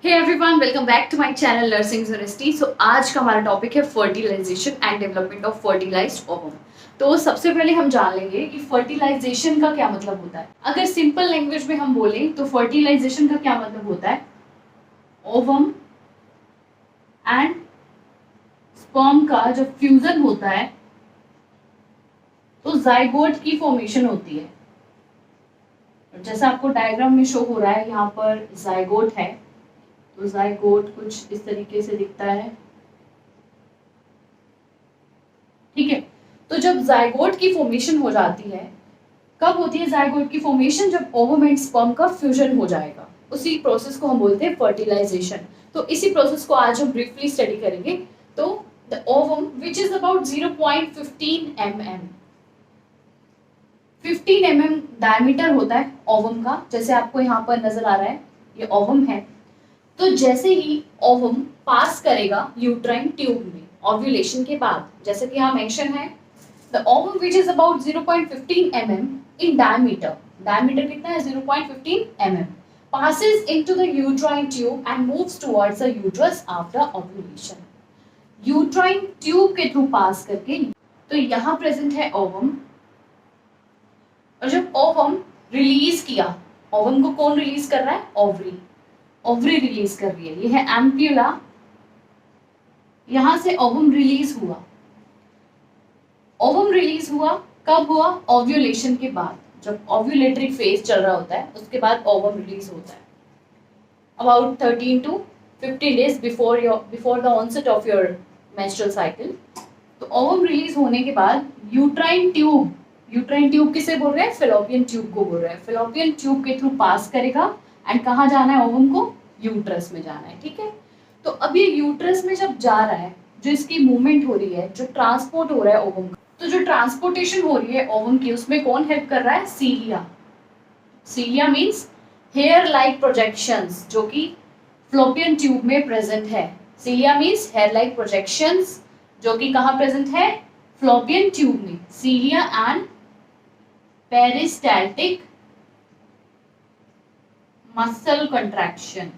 Hey everyone, welcome back to my channel nursing university. So आज का हमारा topic है fertilization and development of fertilized ovum. तो सबसे पहले हम जान लेंगे कि फर्टिलाइजेशन का क्या मतलब होता है। अगर सिंपल लैंग्वेज में हम बोलें तो फर्टिलाइजेशन का क्या मतलब होता है, ओवम एंड स्पर्म का जब फ्यूजन होता है तो जाइगोट की फॉर्मेशन होती है। जैसा आपको डायग्राम में शो हो रहा है, यहाँ पर जाइगोट है, तो जाइगोट कुछ इस तरीके से दिखता है। ठीक है, तो जब जाइगोट की फॉर्मेशन हो जाती है, कब होती है जाइगोट की फॉर्मेशन? जब ओवम एंड स्पर्म का फ्यूजन हो जाएगा, उसी प्रोसेस को हम बोलते हैं फर्टिलाइजेशन। तो इसी प्रोसेस को आज हम ब्रीफली स्टडी करेंगे। तो the ovum which is about 0.15 mm, 15 mm diameter होता है ओवम का। जैसे आपको यहाँ पर नजर आ रहा है, ये ओवम है। तो जैसे ही ओवम पास करेगा यूट्राइन ट्यूब में ओव्यूलेशन के बाद, जैसे कि यहाँ मेंशन है, the ovum which is about 0.15 mm in diameter, diameter कितना है 0.15 mm, passes into the uterine tube and moves towards the uterus after ovulation. Uterine tube के थ्रू पास करके, तो यहाँ प्रेजेंट है ओवम, और जब ओवम रिलीज किया, ओवम को कौन रिलीज कर रहा है? ओवरी, ओवरी रिलीज कर रही है। ये है एम्प्यूला, यहां से ओवम रिलीज हुआ। ओवम रिलीज हुआ कब हुआ? ओव्यूलेशन के बाद, जब ओव्यूलेटरी फेज चल रहा होता है उसके बाद ओवम रिलीज होता है, about 13 to 15 days before the onset of your menstrual cycle. तो ओवम रिलीज होने के बाद यूट्राइन ट्यूब, यूट्राइन ट्यूब किसे बोल रहे हैं? फेलोपियन ट्यूब को बोल रहे हैं। फेलोपियन ट्यूब के थ्रू पास करेगा एंड कहाँ जाना है ओवम को? यूट्रस में जाना है। ठीक है, तो अब ये यूट्रस में जब जा रहा है, जो इसकी मूवमेंट हो रही है, जो ट्रांसपोर्ट हो रहा है ओवम का, तो जो ट्रांसपोर्टेशन हो रही है ओवम की, उसमें कौन हेल्प कर रहा है? सीलिया। सीलिया मीन्स हेयर लाइक प्रोजेक्शंस, जो कि फ्लोपियन ट्यूब में प्रेजेंट है। सीलिया मीन्स हेयर लाइक प्रोजेक्शंस, जो कि कहाँ प्रेजेंट है? फ्लोपियन ट्यूब में। Cilia and peristaltic muscle contraction,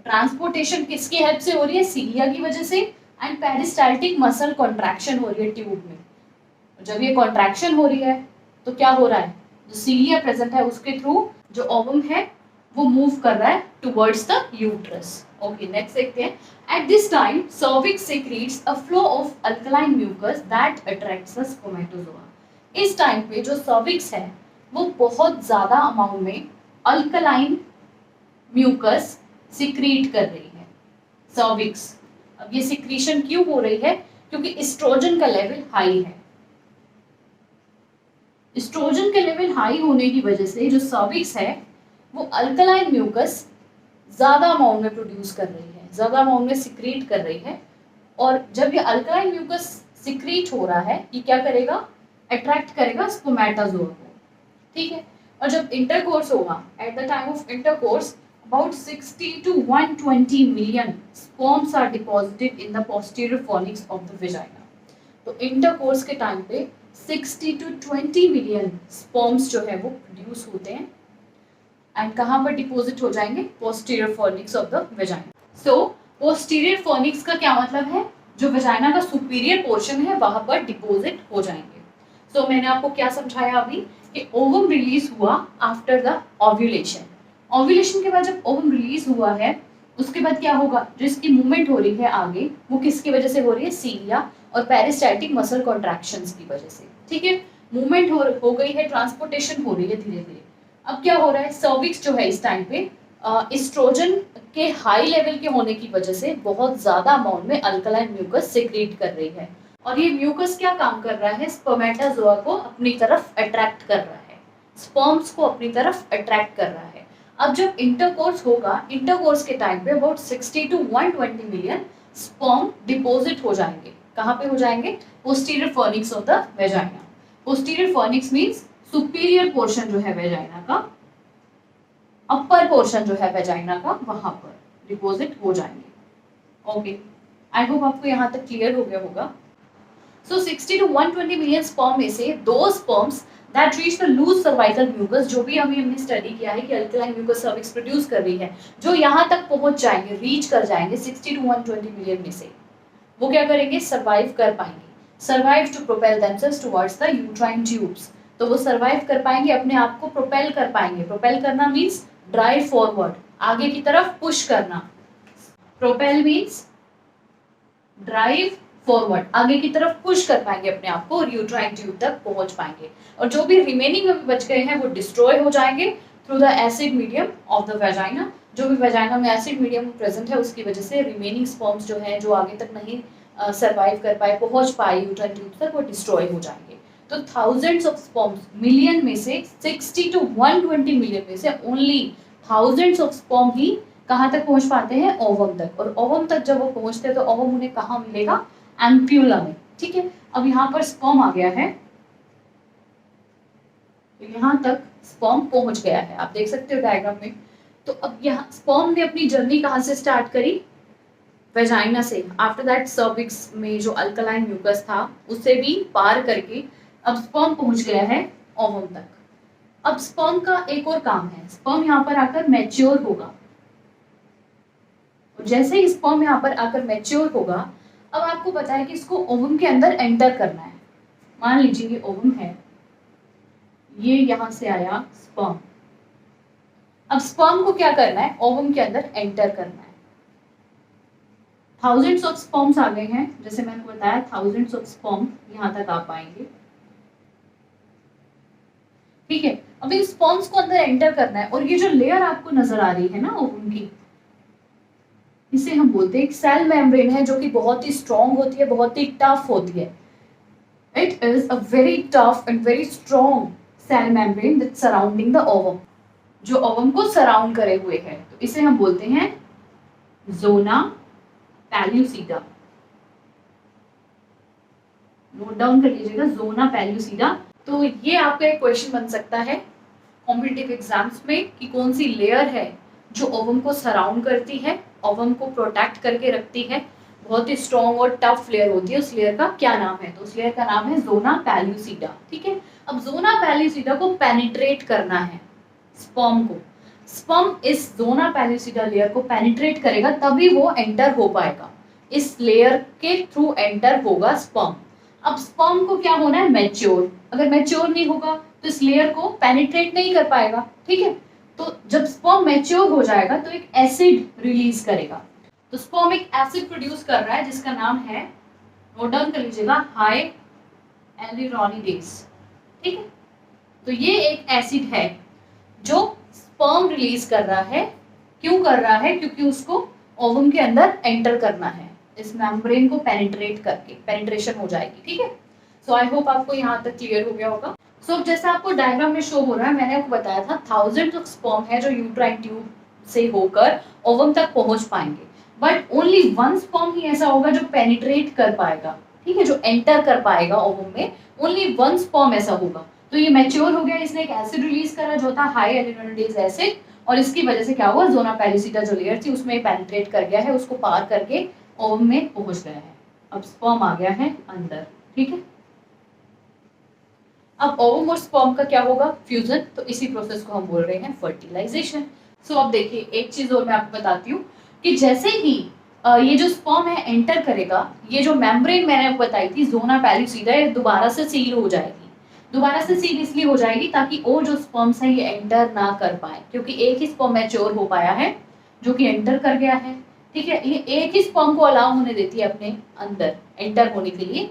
transportation किसकी हेल्प से हो रही है? सीलिया की वजह से। एंड पेरिस्टाल्टिक मसल कॉन्ट्रैक्शन हो रही है ट्यूब में। जब ये कॉन्ट्रैक्शन हो रही है तो क्या हो रहा है? जो सीलिया प्रेजेंट है उसके थ्रू जो ओवम है वो मूव कर रहा है towards the uterus. Okay, next देखते हैं। At this time cervix secretes a flow of alkaline mucus that attracts the spermatozoa. इस टाइम पे जो सर्विक्स है वो बहुत ज्यादा अमाउंट में अल्कलाइन म्यूकस सिक्रीट कर रही है, सर्विक्स। अब ये सिक्रीशन क्यों हो रही है? क्योंकि एस्ट्रोजन का लेवल हाई है। एस्ट्रोजन का लेवल हाई होने की वजह से जो सर्विक्स है वो अल्कलाइन म्यूकस ज्यादा अमाउंट में प्रोड्यूस कर रही है, ज्यादा अमाउंट में सिक्रीट कर रही है। और जब ये अल्कलाइन म्यूकस सिक्रीट हो रहा है, ये क्या करेगा? अट्रैक्ट करेगा स्पर्मेटोजोआ को। ठीक है, और जब इंटरकोर्स होगा, at the time of intercourse about 60 to 120 million sperms are deposited in the posterior fornix of the vagina. तो इंटरकोर्स के टाइम पे 60 to 20 मिलियन स्पर्म्स जो है वो प्रोड्यूस होते हैं एंड कहाँ पर डिपोजिट हो जाएंगे? Posterior fornix of the vagina. So posterior fornix का क्या मतलब है? जो वेजाइना का सुपीरियर पोर्शन है वहां पर डिपोजिट हो जाएंगे। सो मैंने आपको क्या समझाया अभी कि ओवम रिलीज हुआ आफ्टर द ओव्यूलेशन। ओव्यूलेशन के बाद जब ओवम रिलीज हुआ है उसके बाद क्या होगा? जो इसकी मूवमेंट हो रही है आगे, वो किसकी वजह से हो रही है? सीलिया और पेरिस्टाल्टिक मसल कॉन्ट्रैक्शंस की वजह से। ठीक है, मूवमेंट हो गई है, ट्रांसपोर्टेशन हो रही है धीरे धीरे। अब क्या हो रहा है? सर्विक्स जो है इस टाइम पे एस्ट्रोजन के हाई लेवल के होने की वजह से बहुत ज्यादा अमाउंट में अल्कलाइन म्यूकस सिक्रीट कर रही है, और ये म्यूकस क्या काम कर रहा है? स्पर्मेटोजोआ को अपनी तरफ अट्रैक्ट कर रहा है, स्पर्म्स को अपनी तरफ अट्रैक्ट कर रहा है। अब जब इंटरकोर्स होगा, इंटरकोर्स के टाइम पे about 60 to 120 million sperm deposit हो जाएंगे। कहाँ पे हो जाएंगे? Posterior fornix of the vagina. Posterior fornix means superior portion जो है वेजाइना का, अपर पोर्शन जो है वेजाइना का, वहां पर डिपोजिट हो जाएंगे। ओके, आई होप आपको यहाँ तक क्लियर हो गया होगा। सो 60 to 120 मिलियन स्पर्म में से दो sperms that reach the loose cervical mucus, जो भी अभी हमने स्टडी किया है कि अल्कलाइन म्यूकस सर्विक्स प्रोड्यूस कर रही है, जो यहाँ तक पहुंच जाएंगे, रीच कर जाएंगे 60 to 120 मिलियन में से, वो क्या करेंगे, सर्वाइव कर पाएंगे, survive to propel themselves towards the uterine tubes. तो वो सर्वाइव कर पाएंगे, अपने आप को प्रोपेल कर पाएंगे। प्रोपेल करना मीन्स ड्राइव फॉरवर्ड, आगे की तरफ पुश करना। प्रोपेल मीन्स ड्राइव फॉरवर्ड, आगे की तरफ पुश कर पाएंगे अपने आप को और यूट्राइन ट्यूब तक पहुंच पाएंगे। और जो भी रिमेनिंग में बच गए हैं वो डिस्ट्रॉय हो जाएंगे through the acid medium of the vagina. जो भी वेजाइना में एसिड मीडियम प्रेजेंट है उसकी वजह से रिमेनिंग स्पर्म्स जो है, जो आगे तक नहीं सर्वाइव कर पाए, पहुंच पाए यूट्राइन ट्यूब तक, वो डिस्ट्रॉय हो जाएंगे। तो थाउजेंड्स ऑफ स्पर्म्स, मिलियन में से 60 to 120 मिलियन में से ओनली थाउजेंड्स ऑफ स्पर्म ही कहाँ तक पहुंच पाते हैं, ओवम तक। और ओवम तक जब वो पहुंचते हैं तो ओवम उन्हें कहाँ मिलेगा, एम्प्यूला में। ठीक है, अब यहाँ पर स्पर्म आ गया है, तो यहाँ तक स्पर्म पहुंच गया है, आप देख सकते हो डायग्राम में। तो अब यहाँ स्पर्म ने अपनी जर्नी कहाँ से स्टार्ट करी, वेजाइना से। आफ्टर दैट सर्विक्स में जो अल्कलाइन म्यूकस था उसे भी पार करके अब स्पर्म पहुंच गया है ओवम तक। अब स्पर्म का एक और काम है, स्पर्म यहाँ पर आकर मैच्योर होगा। जैसे ही स्पर्म यहाँ पर आकर मैच्योर होगा, अब आपको पता है कि इसको ओवम के अंदर एंटर करना है। मान लीजिए ये ओवम है, ये यहां से आया स्पर्म। अब स्पर्म को क्या करना है, ओवम के अंदर एंटर करना है। थाउजेंड्स ऑफ स्पर्म्स आ गए हैं, जैसे मैंने बताया थाउजेंड्स ऑफ स्पर्म यहां तक आ पाएंगे। ठीक है, अब इन स्पर्म्स को अंदर एंटर करना है। और ये जो लेयर आपको नजर आ रही है ना ओवम की, इसे हम बोलते हैं एक सेल मेम्ब्रेन है, जो कि बहुत ही स्ट्रॉन्ग होती है, बहुत ही टफ होती है। It is a very tough and very strong cell membrane that surrounding the ovum, जो ओवम को सराउंड करे हुए है। तो इसे हम बोलते हैं जोना पैल्यूसिडा। नोट डाउन कर लीजिएगा, जोना पैल्यूसिडा। तो ये आपका एक क्वेश्चन बन सकता है कॉम्पिटिटिव एग्जाम्स में कि कौन सी लेयर है जो ओवम को सराउंड करती है, ओवम को प्रोटेक्ट करके रखती है, बहुत ही स्ट्रॉन्ग और टफ लेयर होती है, उस लेयर का क्या नाम है। तो उस लेयर का नाम है जोना पैल्यूसिडा। ठीक है, अब जोना पैल्यूसिडा को पेनिट्रेट करना है स्पर्म को। स्पर्म इस जोना पैल्यूसिडा लेयर को पेनिट्रेट करेगा, तभी वो एंटर हो पाएगा, इस लेयर के थ्रू एंटर होगा स्पर्म। अब स्पर्म को क्या होना है, मैच्योर। अगर मैच्योर नहीं होगा तो इस लेयर को पेनिट्रेट नहीं कर पाएगा। ठीक है, तो जब स्पर्म मैच्योर हो जाएगा तो एक एसिड रिलीज करेगा। तो स्पर्म एक एसिड प्रोड्यूस कर रहा है जिसका नाम है, नोट डाउन कर लीजिएगा, हाई एलिरोनिडेज। ठीक है, तो ये एक एसिड है जो स्पर्म रिलीज कर रहा है। क्यों कर रहा है, क्योंकि उसको ओवम के अंदर एंटर करना है, इस मेम्ब्रेन को पेनिट्रेट करके पेनिट्रेशन हो जाएगी। ठीक है, सो आई होप आपको यहाँ तक क्लियर हो गया होगा। सो जैसा आपको डायग्राम में शो हो रहा है, मैंने आपको बताया था थाउजेंड्स ऑफ स्पर्म है जो यूट्राइन ट्यूब से होकर ओवम तक पहुंच पाएंगे, बट ओनली वन स्पर्म ही ऐसा होगा जो पेनिट्रेट कर पाएगा। ठीक है, जो एंटर कर पाएगा ओवम में, ओनली वन स्पर्म ऐसा होगा। तो ये मैच्योर हो गया, इसने एक एसिड रिलीज करा जो था हाई एलिरोनिडेज एसिड, और इसकी वजह से क्या हुआ, जोना पैल्यूसिडा जो लेयर थी उसमें पेनिट्रेट कर गया है, उसको पार करके ओवम में पहुंच गया है। अब स्पर्म आ गया है अंदर। ठीक है, अब ओवम और स्पर्म का क्या होगा, फ्यूजन। तो इसी प्रोसेस को हम बोल रहे हैं फर्टिलाइजेशन। सो अब देखिए एक चीज और मैं आपको बताती हूँ कि जैसे ही ये जो स्पर्म है एंटर करेगा, ये जो मेम्ब्रेन मैंने आपको बताई थी जोना पैल्यूसिडा, ये दोबारा से सील हो जाएगी। दोबारा से सील इसलिए हो जाएगी ताकि और जो स्पर्म्स हैं ये एंटर ना कर पाए, क्योंकि एक ही स्पर्म मैच्योर हो पाया है जो कि एंटर कर गया है। ठीक है, ये एक ही स्पर्म को अलाउ होने देती है अपने अंदर एंटर होने के लिए।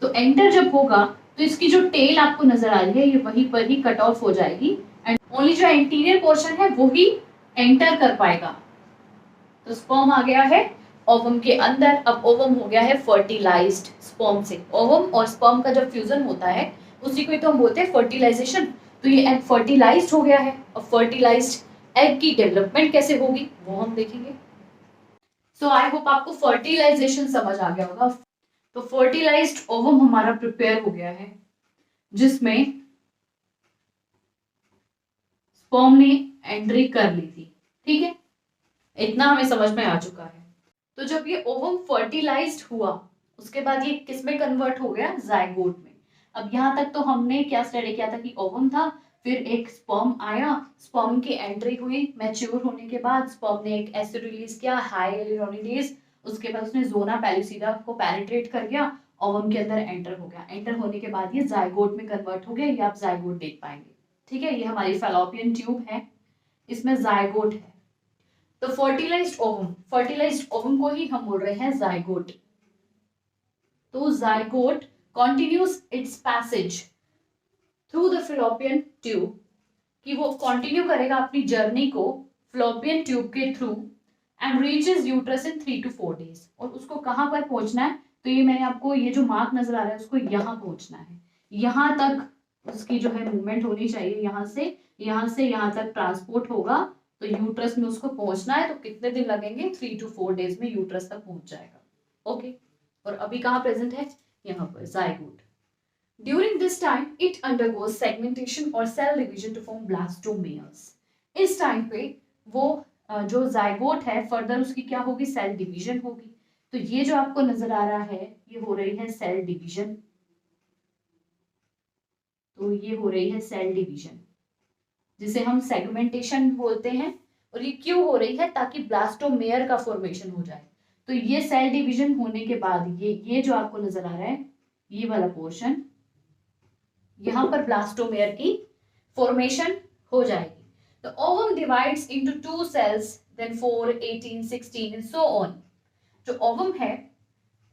तो एंटर जब होगा तो इसकी जो टेल आपको नजर आ रही है ये वहीं पर ही कट ऑफ हो जाएगी, एंड ओनली जो एंटीरियर पोर्शन है वो ही एंटर कर पाएगा। तो स्पर्म आ गया है ओवम के अंदर। अब ओवम हो गया है फर्टिलाइज्ड स्पर्म से। ओवम और स्पर्म का जब फ्यूजन होता है उसी को तो हम बोलते हैं फर्टिलाइजेशन। तो ये एग फर्टिलाइज्ड हो गया है, और फर्टिलाइज्ड एग की डेवलपमेंट कैसे होगी वो हम देखेंगे। सो आई होप आपको फर्टिलाइजेशन समझ आ गया होगा। तो फर्टिलाइज्ड ओवम हमारा प्रिपेयर हो गया है, जिसमें स्पर्म ने एंट्री कर ली थी। ठीक है, इतना हमें समझ में आ चुका है। तो जब ये ओवम फर्टिलाइज्ड हुआ उसके बाद ये किस में कन्वर्ट हो गया, जायगोट में। अब यहाँ तक तो हमने क्या स्टडी किया था कि ओवम था, फिर एक स्पर्म आया, स्पर्म की एंट्री हुई, मैच्योर होने के बाद स्पर्म ने एक एसिड रिलीज किया हाई हियालुरोनिडेज, उसके बाद उसने जोना पैलिसिडा को पेनिट्रेट कर गया, ओवम के अंदर एंटर हो गया। एंटर होने के बाद ये जाइगोट में कन्वर्ट हो गया, ये आप जाइगोट देख पाएंगे। ठीक है, ये हमारी फैलोपियन ट्यूब है, इसमें जाइगोट है। तो फर्टिलाइज्ड ओवम को ही हम बोल रहे हैं जाइगोट। तो zygote continues its passage through the fallopian tube, कि वो कंटिन्यू करेगा अपनी जर्नी को फैलोपियन ट्यूब के through and reaches uterus in 3 to 4 days। और उसको कहां पर पहुंचना है, तो ये मैंने आपको ये जो मार्क नजर आ रहा है उसको यहाँ पहुंचना है, यहाँ तक उसकी जो है मूवमेंट होनी चाहिए, यहाँ से यहाँ तक ट्रांसपोर्ट होगा, तो यूट्रस में उसको पहुंचना है। तो कितने दिन लगेंगे, 3 to 4 days में यूट्रस तक पहुंच जाएगा। ओके, और अभी कहाँ प्रेजेंट है, यहाँ पर zygote. During this time, it undergoes segmentation or cell division to form blastomeres। इस टाइम पे वो जो जाइगोट है फर्दर उसकी क्या होगी, सेल डिवीजन होगी। तो ये जो आपको नजर आ रहा है ये हो रही है सेल डिवीजन, तो ये हो रही है सेल डिवीजन जिसे हम सेगमेंटेशन बोलते हैं। और ये क्यों हो रही है, ताकि ब्लास्टोमेयर का फॉर्मेशन हो जाए। तो ये सेल डिवीजन होने के बाद ये जो आपको नजर आ रहा है ये वाला पोर्शन, यहां पर ब्लास्टोमेयर की फॉर्मेशन हो जाएगी। तो ovum divides into 2 cells, then 4, 18, 16 and so on। जो ओवम है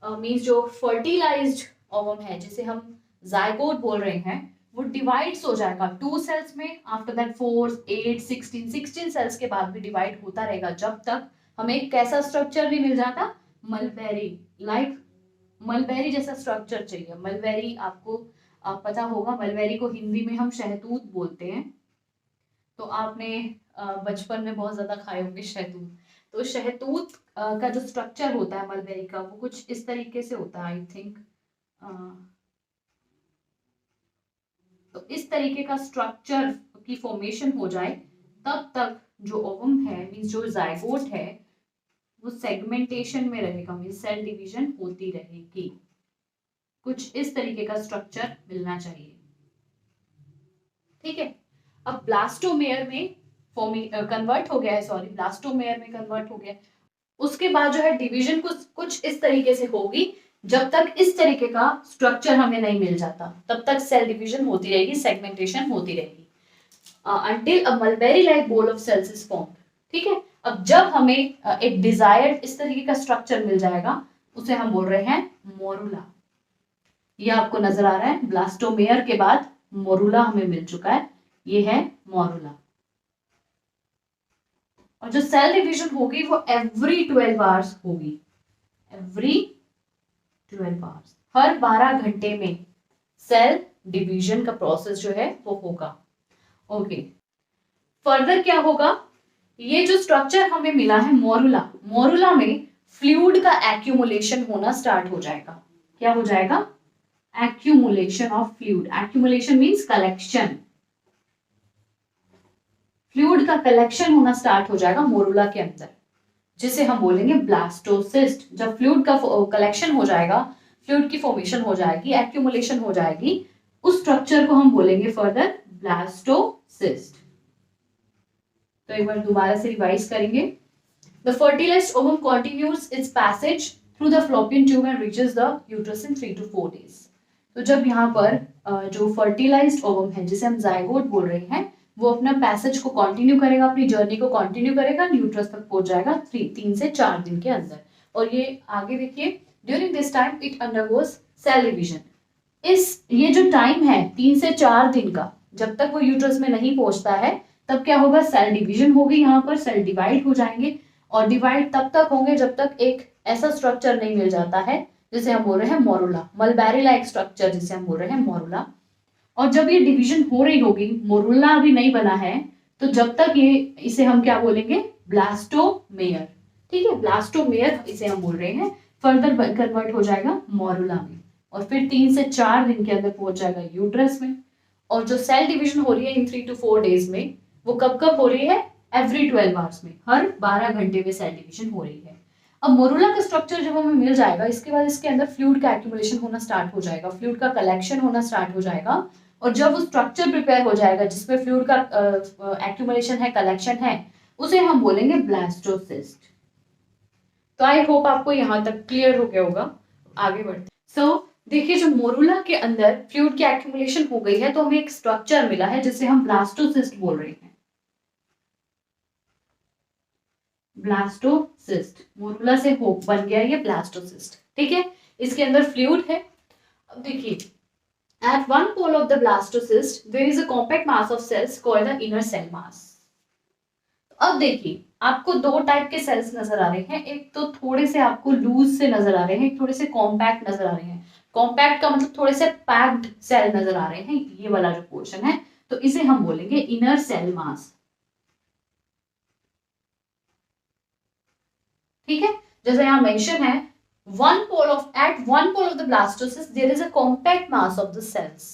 मींस जो फर्टिलाइज्ड ओवम है जिसे हम जाइगोट बोल रहे हैं, वो डिवाइड्स हो जाएगा 2 cells में, आफ्टर दैट 4, 8, 16 cells के बाद भी डिवाइड होता रहेगा जब तक हमें एक कैसा स्ट्रक्चर नहीं मिल जाता, मलबेरी लाइक मलबेरी जैसा स्ट्रक्चर चाहिए। मलबेरी आपको पता होगा, मलबेरी को हिंदी में हम शहतूत बोलते हैं। तो आपने बचपन में बहुत ज्यादा खाए होंगे शहतूत। तो शहतूत का जो स्ट्रक्चर होता है मलबेरी का वो कुछ इस तरीके से होता है, आई थिंक। तो इस तरीके का स्ट्रक्चर की फॉर्मेशन हो जाए तब तक जो ओवम है मींस जो जाइगोट है वो सेगमेंटेशन में रहेगा, मींस सेल डिवीजन होती रहेगी। कुछ इस तरीके का स्ट्रक्चर मिलना चाहिए। ठीक है, अब ब्लास्टोमेयर में कन्वर्ट हो गया है, ब्लास्टोमेयर में कन्वर्ट हो गया। उसके बाद जो है डिवीजन कुछ इस तरीके से होगी, जब तक इस तरीके का स्ट्रक्चर हमें नहीं मिल जाता तब तक सेल डिवीजन होती रहेगी, सेगमेंटेशन होती रहेगी until a mulberry like ball of cells is formed। ठीक है, अब जब हमें एक डिजायर्ड इस तरीके का स्ट्रक्चर मिल जाएगा उसे हम बोल रहे हैं मोरुला। ये आपको नजर आ रहा है, ब्लास्टोमेयर के बाद मोरुला हमें मिल चुका है, ये है मोरुला। और जो सेल डिवीजन होगी वो एवरी 12 आवर्स होगी, एवरी 12 आवर्स, हर 12 घंटे में सेल डिवीजन का प्रोसेस जो है वो होगा। ओके, फर्दर क्या होगा, ये जो स्ट्रक्चर हमें मिला है मोरुला, मोरुला में फ्लूइड का एक्यूमुलेशन होना स्टार्ट हो जाएगा। क्या हो जाएगा, accumulation of fluid। accumulation means collection। Fluid का कलेक्शन होना स्टार्ट हो जाएगा मोरुला के अंदर, जिसे हम बोलेंगे ब्लास्टोसिस्ट। जब फ्लूइड का कलेक्शन हो जाएगा, फ्लूइड की फॉर्मेशन हो जाएगी, एक्यूमुलेशन हो जाएगी, उस स्ट्रक्चर को हम बोलेंगे फर्दर ब्लास्टोसिस्ट। तो एक बार दोबारा से रिवाइज करेंगे। The fertilised ovum continues its passage through the fallopian tube and reaches the uterus in 3 to 4 days। तो जब यहाँ पर जो फर्टिलाइज्ड ओवम है जिसे हम जाइगोट बोल रहे हैं, वो अपना पैसेज को कंटिन्यू करेगा, अपनी जर्नी को कंटिन्यू करेगा, न्यूट्रस तक पहुंच जाएगा 3 से 4 दिन के अंदर। और ये आगे देखिए, during this time it undergoes cell division. ये जो टाइम है 3 से 4 दिन का, जब तक वो यूट्रस में नहीं पहुंचता है तब क्या होगा, सेल डिवीजन होगी, यहाँ पर सेल डिवाइड हो जाएंगे। और डिवाइड तब तक होंगे जब तक एक ऐसा स्ट्रक्चर नहीं मिल जाता है जिसे हम बोल रहे हैं मोरुला, मलबेरी लाइक स्ट्रक्चर जिसे हम बोल रहे हैं मोरुला। और जब ये डिवीजन हो रही होगी, मोरुला अभी नहीं बना है, तो जब तक इसे हम क्या बोलेंगे, ब्लास्टोमेयर। ठीक है, ब्लास्टोमेयर इसे हम बोल रहे हैं, फर्दर कन्वर्ट हो जाएगा मोरुला में और फिर 3 से 4 दिन के अंदर पहुंच जाएगा यूट्रस में। और जो सेल डिवीजन हो रही है इन 3 to 4 days में, वो कब कब हो रही है, एवरी 12 आवर्स में, हर 12 घंटे में सेल डिवीजन हो रही है। अब मोरूला का स्ट्रक्चर जब हमें मिल जाएगा, इसके बाद इसके अंदर फ्लूइड का एक्यूमुलेशन होना स्टार्ट हो जाएगा, फ्लूइड का कलेक्शन होना स्टार्ट हो जाएगा, और जब वो स्ट्रक्चर प्रिपेयर हो जाएगा जिसपे फ्लूइड का एक्यूमुलेशन है, कलेक्शन है, उसे हम बोलेंगे ब्लास्टोसिस्ट। तो आई होप आपको यहाँ तक क्लियर हो गया होगा। आगे बढ़ते देखिए, जो मोरूला के अंदर फ्लूइड की एक्यूमुलेशन हो गई है तो हमें एक स्ट्रक्चर मिला है जिसे हम ब्लास्टोसिस्ट बोल रहे हैं। ब्लास्टोसिस्ट, मोरूला से हो बन गया ये ब्लास्टोसिस्ट। ठीक है, इसके अंदर फ्लूइड है। अब देखिए, at one pole of the blastocyst there is a compact mass of cells called the inner cell mass। अब देखिए, आपको दो टाइप के सेल्स नजर आ रहे हैं, एक तो थोड़े से आपको लूज से नजर आ रहे हैं, एक थोड़े से कॉम्पैक्ट नजर आ रहे हैं। कॉम्पैक्ट का मतलब थोड़े से पैक्ड सेल नजर आ रहे हैं, ये वाला जो पोर्शन है, तो इसे हम बोलेंगे इनर सेल मास। ठीक है, जैसे यहाँ मेंशन है, at one pole of the blastocyst there is a compact mass of the cells।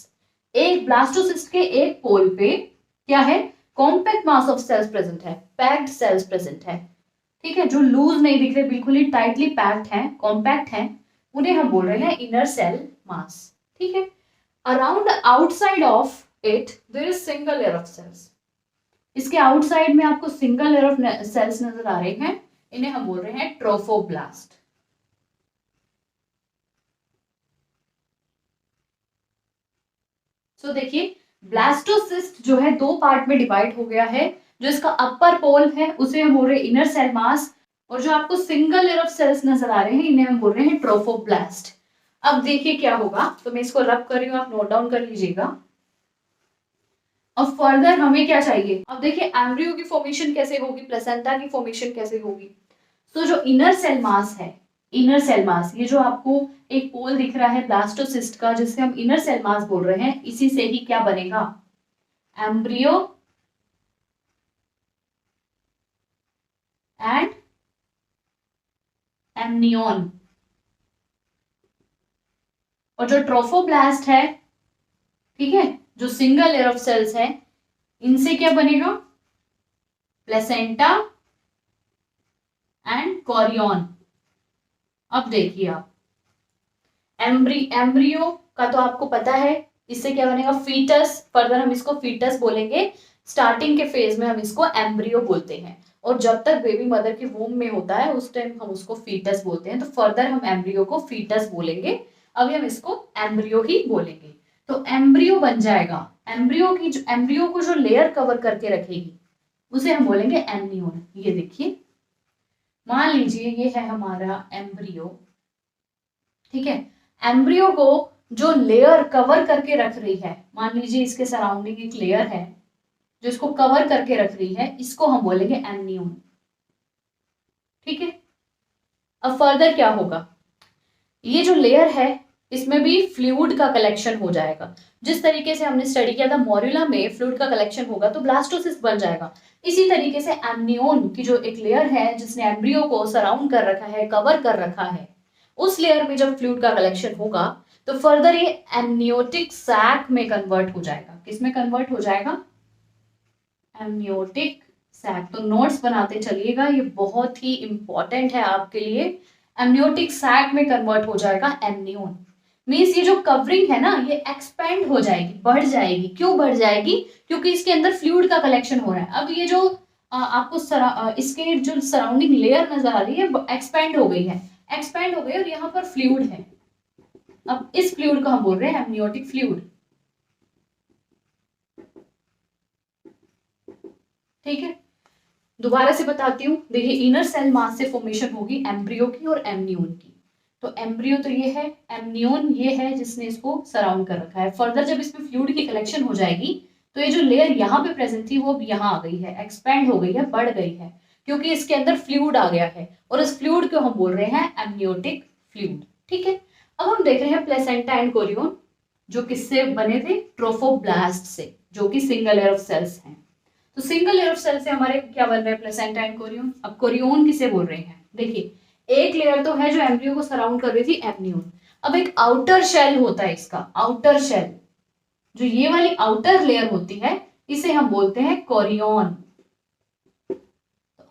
एक ब्लास्टोसिस्ट के एक पोल पे क्या है, compact mass of cells present है, पैक्ड सेल्स प्रेजेंट है। ठीक है, जो लूज नहीं दिख रहे, बिल्कुल ही टाइटली पैक्ड है, कॉम्पैक्ट है, उन्हें हम बोल रहे हैं इनर सेल मास। ठीक है, around outside of it there is single layer of cells. इसके आउटसाइड में आपको सिंगल लेयर ऑफ सेल्स नजर आ रहे हैं, इन्हें हम बोल रहे हैं ट्रोफोब्लास्ट। सो देखिए, ब्लास्टोसिस्ट जो है दो पार्ट में डिवाइड हो गया है। जो इसका अपर पोल है उसे हम बोल रहे हैं इनर सेल मास, और जो आपको सिंगल लेयर ऑफ सेल्स नजर आ रहे हैं इन्हें हम बोल रहे हैं ट्रोफोब्लास्ट। अब देखिए क्या होगा, तो मैं इसको रब कर रही हूँ, आप नोट डाउन कर लीजिएगा। अब फर्दर हमें क्या चाहिए, अब देखिए एम्ब्रियो की फॉर्मेशन कैसे होगी, प्लेसेंटा की फॉर्मेशन कैसे होगी। तो जो इनर सेल मास है, इनर सेल मास, ये जो आपको एक पोल दिख रहा है ब्लास्टोसिस्ट का जिसे हम इनर सेल मास बोल रहे हैं, इसी से ही क्या बनेगा, एम्ब्रियो एंड एमनियन। और जो ट्रोफोब्लास्ट है, ठीक है, जो सिंगल लेयर ऑफ सेल्स है, इनसे क्या बनेगा, प्लेसेंटा एंड कोरियन। अब देखिए आप, एम्ब्रियो का तो आपको पता है, इससे क्या बनेगा, फीटस। फर्दर हम इसको फीटस बोलेंगे, स्टार्टिंग के फेज में हम इसको एम्ब्रियो बोलते हैं, और जब तक बेबी मदर के वूम में होता है उस टाइम हम उसको फीटस बोलते हैं। तो फर्दर हम एम्ब्रियो को फीटस बोलेंगे, अभी हम इसको एम्ब्रियो ही बोलेंगे। तो एम्ब्रियो बन जाएगा, एम्ब्रियो को जो लेयर कवर करके रखेगी उसे हम बोलेंगे एमनियन। ये देखिए, मान लीजिए ये है हमारा एम्ब्रियो। ठीक है, एम्ब्रियो को जो लेयर कवर करके रख रही है, मान लीजिए इसके सराउंडिंग एक लेयर है जो इसको कवर करके रख रही है, इसको हम बोलेंगे एमनियन। ठीक है, अब फर्दर क्या होगा, ये जो लेयर है इसमें भी फ्लूइड का कलेक्शन हो जाएगा। जिस तरीके से हमने स्टडी किया था मोरूला में फ्लूइड का कलेक्शन होगा तो ब्लास्टोसिस्ट बन जाएगा, इसी तरीके से एमनियन की जो एक लेयर है जिसने एम्ब्रियो को सराउंड कर रखा है, कवर कर रखा है, उस लेयर में जब फ्लूइड का कलेक्शन होगा तो फर्दर ये एमनियोटिक सैक में कन्वर्ट हो जाएगा। किस में कन्वर्ट हो जाएगा, एमनियोटिक सैक। तो नोट्स बनाते चलिएगा, ये बहुत ही इंपॉर्टेंट है आपके लिए। एमनियोटिक सैक में कन्वर्ट हो जाएगा एमनियन। मीन्स ये जो कवरिंग है ना, ये एक्सपेंड हो जाएगी, बढ़ जाएगी। क्यों बढ़ जाएगी, क्योंकि इसके अंदर फ्लूइड का कलेक्शन हो रहा है। अब ये जो आपको इसके जो सराउंडिंग लेयर नजर आ रही है एक्सपेंड हो गई है, एक्सपेंड हो गई और यहाँ पर फ्लूइड है। अब इस फ्लूइड को हम बोल रहे हैं एमनियोटिक फ्लूइड। ठीक है, दोबारा से बताती हूँ। देखिए, इनर सेल मास से फॉर्मेशन होगी एम्ब्रियो की और एमनियन की। तो एम्ब्रियो तो ये है, एमनियन ये है जिसने इसको सराउंड कर रखा है। फर्दर जब इसमें फ्लूइड की कलेक्शन हो जाएगी तो ये जो लेयर यहाँ पे प्रेजेंट थी वो अब यहाँ आ गई है, एक्सपेंड हो गई है, बढ़ गई है, क्योंकि इसके अंदर फ्लूइड आ गया है, और इस फ्लूइड को हम बोल रहे हैं एमनियोटिक फ्लूइड। ठीक है, अब हम देख रहे हैं प्लेसेंटा एंड कोरियन, जो किससे बने थे, ट्रोफोब्लास्ट से, जो कि सिंगल लेयर ऑफ सेल्स हैं। तो सिंगल लेयर ऑफ सेल से हमारे क्या बन रहे हैं, प्लेसेंटा एंड कोरियन। अब कोरियन किसे बोल रहे हैं, देखिए एक लेयर तो है जो एम्ब्रियो को सराउंड कर रही थी, एमनियन। अब एक आउटर शेल होता है इसका, आउटर शेल, जो ये वाली आउटर लेयर होती है इसे हम बोलते हैं कोरियन।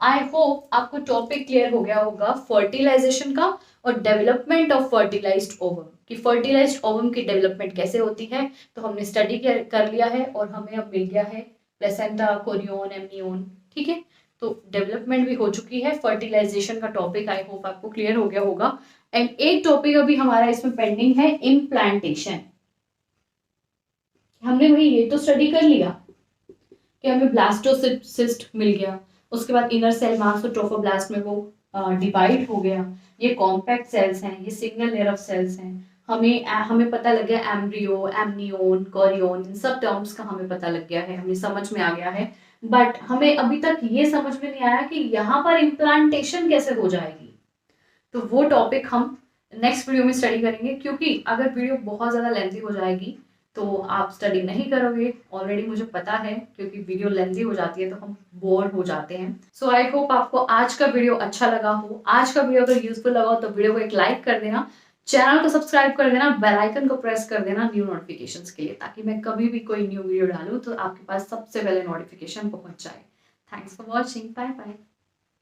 आई होप आपको टॉपिक क्लियर हो गया होगा फर्टिलाइजेशन का और डेवलपमेंट ऑफ फर्टिलाइज्ड ओवम, कि फर्टिलाइज्ड ओवम की डेवलपमेंट कैसे होती है। तो हमने स्टडी कर लिया है और हमें अब मिल गया है प्लेसेंटा, कोरियन, एमनियोन, ठीक है। तो डेवलपमेंट भी हो चुकी है। फर्टिलाइजेशन का टॉपिक आई होप आपको क्लियर हो गया होगा। एंड एक टॉपिक अभी हमारा इसमें पेंडिंग है, इम्प्लांटेशन। हमने वही ये तो स्टडी कर लिया कि हमें ब्लास्टोसिस्ट मिल गया, उसके बाद इनर सेल मास और ट्रोफोब्लास्ट में वो डिवाइड हो गया। ये कॉम्पैक्ट सेल्स हैं, ये सिंगल लेयर ऑफ सेल्स हैं। हमें पता लग गया एम्ब्रियो, एमनियोन, कोरियन, इन सब टर्म्स का हमें पता लग गया है, हमें समझ में आ गया है। बट हमें अभी तक ये समझ में नहीं आया कि यहाँ पर इम्प्लांटेशन कैसे हो जाएगी। तो वो टॉपिक हम नेक्स्ट वीडियो में स्टडी करेंगे, क्योंकि अगर वीडियो बहुत ज़्यादा लेंथी हो जाएगी तो आप स्टडी नहीं करोगे, ऑलरेडी मुझे पता है, क्योंकि वीडियो लेंथी हो जाती है तो हम बोर हो जाते हैं। सो आई होप आपको आज का वीडियो अच्छा लगा हो। आज का वीडियो अगर यूजफुल लगा हो तो वीडियो को एक लाइक कर देना, चैनल को सब्सक्राइब कर देना, बेल आइकन को प्रेस कर देना न्यू नोटिफिकेशंस के लिए, ताकि मैं कभी भी कोई न्यू वीडियो डालूं तो आपके पास सबसे पहले नोटिफिकेशन पहुंच जाए। Thanks for watching, bye bye.